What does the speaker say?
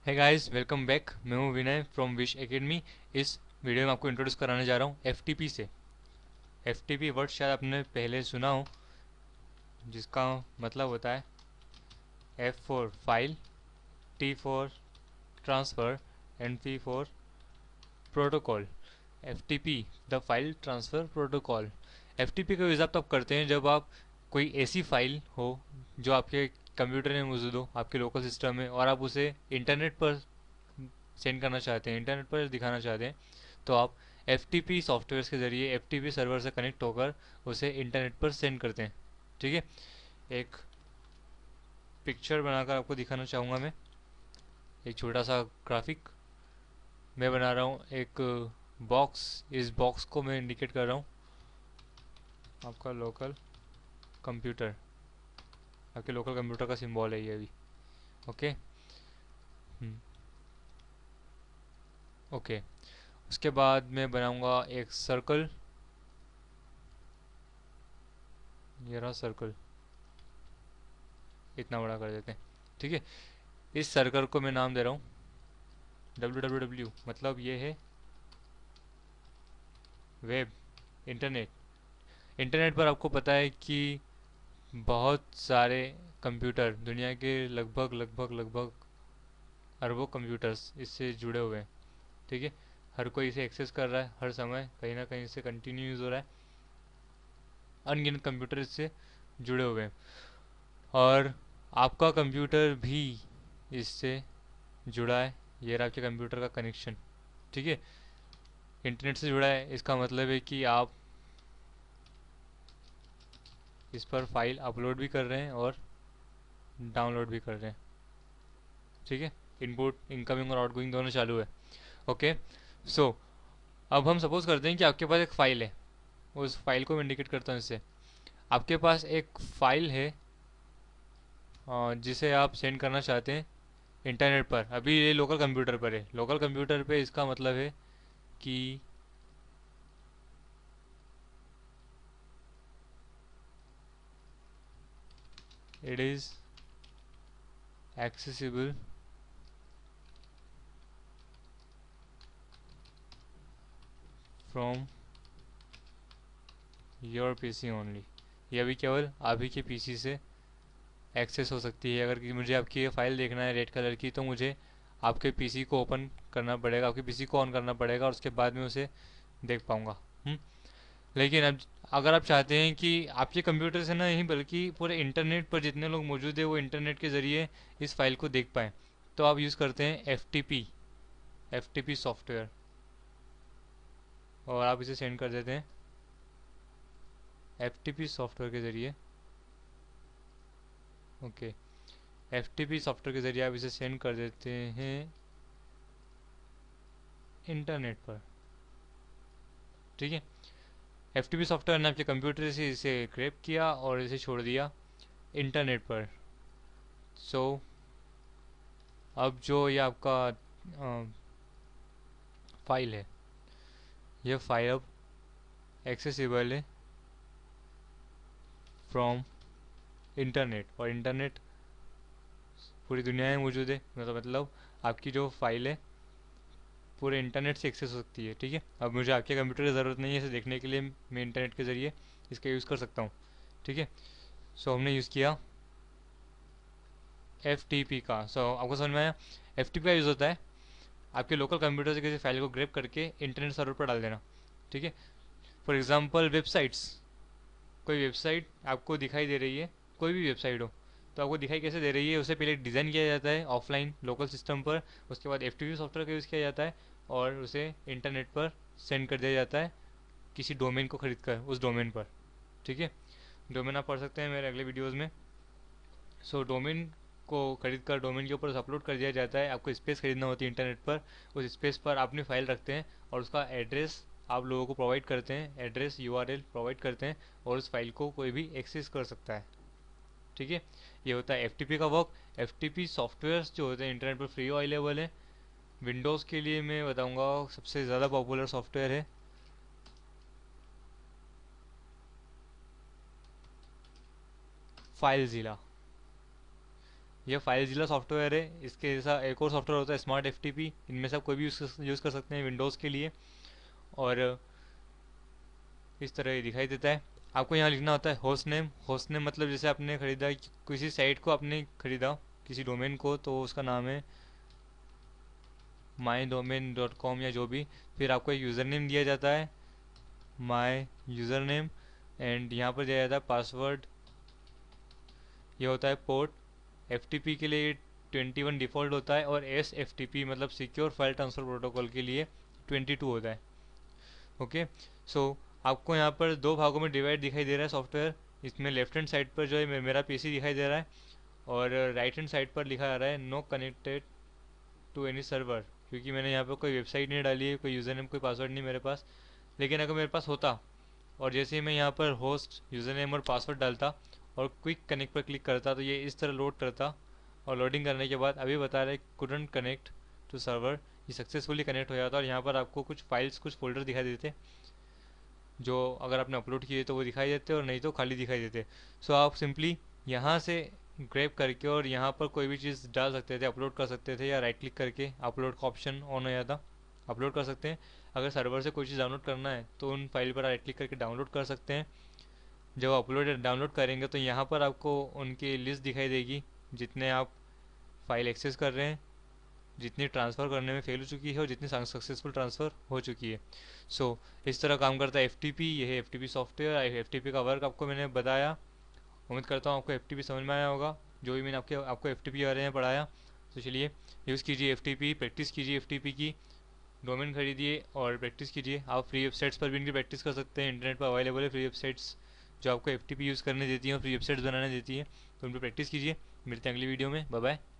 है guys, welcome back. मैं हूं विनय फ्रॉम विश एकेडमी। इस वीडियो में आपको इंट्रोड्यूस कराने जा रहा हूं एफटीपी से। एफटीपी वर्ड शायद आपने पहले सुना हो, जिसका मतलब होता है F for file, T for transfer and P for protocol. FTP the file transfer protocol. FTP का यूज़ आप तब करते हैं जब आप कोई ऐसी फाइल हो जो आपके कंप्यूटर में मौजूद हो, आपके लोकल सिस्टम में, और आप उसे इंटरनेट पर सेंड करना चाहते हैं, इंटरनेट पर दिखाना चाहते हैं। तो आप एफ सॉफ्टवेयर के ज़रिए एफ सर्वर से कनेक्ट होकर उसे इंटरनेट पर सेंड करते हैं। ठीक है, एक पिक्चर बनाकर आपको दिखाना चाहूँगा मैं। एक छोटा सा ग्राफिक मैं बना रहा हूँ, एक बॉक्स। इस बॉक्स को मैं इंडिकेट कर रहा हूँ आपका लोकल कंप्यूटर। आपके लोकल कंप्यूटर का सिंबल है ये अभी। ओके। ओके, उसके बाद मैं बनाऊंगा एक सर्कल। ये रहा सर्कल, इतना बड़ा कर देते हैं। ठीक है, इस सर्कल को मैं नाम दे रहा हूँ www, मतलब ये है वेब, इंटरनेट। इंटरनेट पर आपको पता है कि बहुत सारे कंप्यूटर, दुनिया के लगभग लगभग लगभग अरबों कंप्यूटर्स इससे जुड़े हुए हैं। ठीक है, हर कोई इसे एक्सेस कर रहा है, हर समय कहीं ना कहीं से कंटिन्यू यूज़ हो रहा है। अनगिनत कंप्यूटर इससे जुड़े हुए हैं, और आपका कंप्यूटर भी इससे जुड़ा है। ये रहा आपके कंप्यूटर का कनेक्शन। ठीक है, इंटरनेट से जुड़ा है, इसका मतलब है कि आप इस पर फाइल अपलोड भी कर रहे हैं और डाउनलोड भी कर रहे हैं। ठीक है, इनपुट, इनकमिंग और आउटगोइंग दोनों चालू है। ओके। सो अब हम सपोज करते हैं कि आपके पास एक फ़ाइल है। उस फाइल को मैं इंडिकेट करता हूँ इससे। आपके पास एक फ़ाइल है जिसे आप सेंड करना चाहते हैं इंटरनेट पर। अभी ये लोकल कंप्यूटर पर है। लोकल कंप्यूटर पे इसका मतलब है कि it is accessible from your PC only. ये अभी केवल आप ही के पीसी से एक्सेस हो सकती है। अगर कि मुझे आपकी ये फाइल देखना है रेड कलर की, तो मुझे आपके पीसी को ओपन करना पड़ेगा, आपके पीसी को ऑन करना पड़ेगा, और उसके बाद में उसे देख पाऊंगा। लेकिन अब अगर आप चाहते हैं कि आपके कंप्यूटर से ना, नहीं बल्कि पूरे इंटरनेट पर जितने लोग मौजूद है वो इंटरनेट के ज़रिए इस फाइल को देख पाएँ, तो आप यूज़ करते हैं एफ सॉफ्टवेयर, और आप इसे सेंड कर देते हैं एफ सॉफ्टवेयर के ज़रिए। ओके, एफ सॉफ्टवेयर के ज़रिए आप इसे सेंड कर देते हैं इंटरनेट पर। ठीक है, एफ सॉफ्टवेयर ने आपके कंप्यूटर से इसे ग्रैब किया और इसे छोड़ दिया इंटरनेट पर। सो अब जो ये आपका फाइल है, ये फाइल अब एक्सेसिबल है फ्रॉम इंटरनेट, और इंटरनेट पूरी दुनिया में मौजूद है। मतलब आपकी जो फाइल है पूरे इंटरनेट से एक्सेस हो सकती है। ठीक है, अब मुझे आपके कंप्यूटर की ज़रूरत नहीं है इसे देखने के लिए, मैं इंटरनेट के ज़रिए इसका यूज़ कर सकता हूँ। ठीक है, सो हमने यूज़ किया एफ का। सो आपको समझ में आया। एफ का यूज़ होता है आपके लोकल कंप्यूटर से किसी फाइल को ग्रैब करके इंटरनेट सर्वर पर डाल देना। ठीक है, फॉर एग्जांपल वेबसाइट्स। कोई वेबसाइट आपको दिखाई दे रही है, कोई भी वेबसाइट हो, तो आपको दिखाई कैसे दे रही है, उसे पहले डिज़ाइन किया जाता है ऑफलाइन लोकल सिस्टम पर। उसके बाद एफ सॉफ्टवेयर का यूज़ किया जाता है और उसे इंटरनेट पर सेंड कर दिया जाता है किसी डोमेन को खरीद कर, उस डोमेन पर। ठीक है, डोमेन आप पढ़ सकते हैं मेरे अगले वीडियोज़ में। सो डोमेन को खरीद कर डोमेन के ऊपर अपलोड कर दिया जाता है। आपको स्पेस खरीदना होती है इंटरनेट पर, उस स्पेस पर अपनी फाइल रखते हैं और उसका एड्रेस आप लोगों को प्रोवाइड करते हैं, एड्रेस यूआरएल प्रोवाइड करते हैं, और उस फाइल को कोई भी एक्सेस कर सकता है। ठीक है, ये होता है एफ का वर्क। एफ सॉफ्टवेयर जो होते हैं इंटरनेट पर फ्री अवेलेबल है। विंडोज़ के लिए मैं बताऊंगा सबसे ज़्यादा पॉपुलर सॉफ्टवेयर है फाइलज़िला। यह फाइलज़िला सॉफ्टवेयर है। इसके जैसा एक और सॉफ्टवेयर होता है स्मार्ट एफटीपी, इनमें से आप कोई भी यूज़ कर सकते हैं विंडोज़ के लिए। और इस तरह ये दिखाई देता है। आपको यहाँ लिखना होता है होस्ट नेम। होस्ट नेम मतलब जैसे आपने ख़रीदा किसी साइट को, आपने ख़रीदा किसी डोमेन को, तो उसका नाम है mydomain.com या जो भी। फिर आपको एक यूज़र नेम दिया जाता है, माई यूज़र नेम, एंड यहाँ पर दिया जाता है पासवर्ड। ये होता है पोर्ट। एफ के लिए 21 डिफ़ॉल्ट होता है, और SFTP मतलब सिक्योर फाइल ट्रांसफ़र प्रोटोकॉल के लिए 22 होता है। ओके, सो आपको यहाँ पर दो भागों में डिवाइड दिखाई दे रहा है सॉफ्टवेयर। इसमें लेफ्ट हैंड साइड पर जो है मेरा पीसी दिखाई दे रहा है, और राइट हैंड साइड पर लिखा आ रहा है no connected to any server, क्योंकि मैंने यहाँ पर कोई वेबसाइट नहीं डाली है, कोई यूज़र नेम कोई पासवर्ड नहीं मेरे पास। लेकिन अगर मेरे पास होता, और जैसे ही मैं यहाँ पर होस्ट यूज़र नेम और पासवर्ड डालता और क्विक कनेक्ट पर क्लिक करता, तो ये इस तरह लोड करता, और लोडिंग करने के बाद अभी बता रहा है कुडंट कनेक्ट टू सर्वर, ये सक्सेसफुली कनेक्ट हो जाता। और यहाँ पर आपको कुछ फाइल्स, कुछ फोल्डर दिखाई देते, जो अगर आपने अपलोड किए तो वो दिखाई देते, और नहीं तो खाली दिखाई देते। सो आप सिंपली यहाँ से ग्रैब करके और यहाँ पर कोई भी चीज़ डाल सकते थे, अपलोड कर सकते थे, या राइट क्लिक करके अपलोड का ऑप्शन ऑन हो जाता, अपलोड कर सकते हैं। अगर सर्वर से कोई चीज़ डाउनलोड करना है तो उन फाइल पर राइट क्लिक करके डाउनलोड कर सकते हैं। जब अपलोड डाउनलोड करेंगे तो यहाँ पर आपको उनकी लिस्ट दिखाई देगी, जितने आप फाइल एक्सेस कर रहे हैं, जितनी ट्रांसफ़र करने में फेल हो चुकी है, और जितनी सक्सेसफुल ट्रांसफ़र हो चुकी है। सो इस तरह काम करता है एफटीपी। ये है एफटीपी सॉफ्टवेयर। एफटीपी का वर्क आपको मैंने बताया। उम्मीद करता हूँ आपको एफटीपी समझ में आया होगा, जो भी मैंने आपको एफटीपी के बारे में पढ़ाया। तो चलिए यूज़ कीजिए एफटीपी, प्रैक्टिस कीजिए एफटीपी की, डोमेन खरीदिए और प्रैक्टिस कीजिए। आप फ्री वेबसाइट्स पर भी इनकी प्रैक्टिस कर सकते हैं। इंटरनेट पर अवेलेबल है फ्री वेबसाइट्स जो आपको एफटीपी यूज़ करने देती हैं और फ्री वेबसाइट्स बनाने देती है, तो उन पर प्रैक्टिस कीजिए। मिलते हैं अगली वीडियो में। Bye bye.